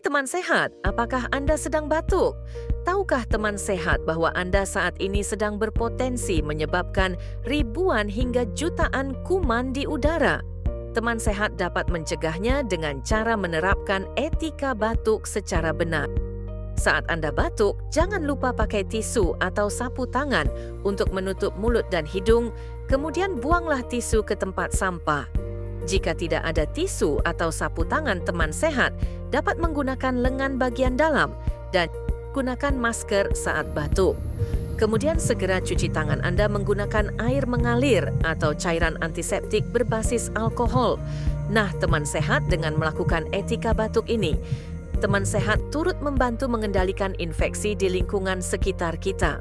teman sehat, apakah Anda sedang batuk? Tahukah teman sehat bahwa Anda saat ini sedang berpotensi menyebabkan ribuan hingga jutaan kuman di udara? Teman sehat dapat mencegahnya dengan cara menerapkan etika batuk secara benar. Saat Anda batuk, jangan lupa pakai tisu atau sapu tangan untuk menutup mulut dan hidung, kemudian buanglah tisu ke tempat sampah. Jika tidak ada tisu atau sapu tangan, teman sehat dapat menggunakan lengan bagian dalam dan gunakan masker saat batuk. Kemudian segera cuci tangan Anda menggunakan air mengalir atau cairan antiseptik berbasis alkohol. Nah, teman sehat, dengan melakukan etika batuk ini, teman sehat turut membantu mengendalikan infeksi di lingkungan sekitar kita.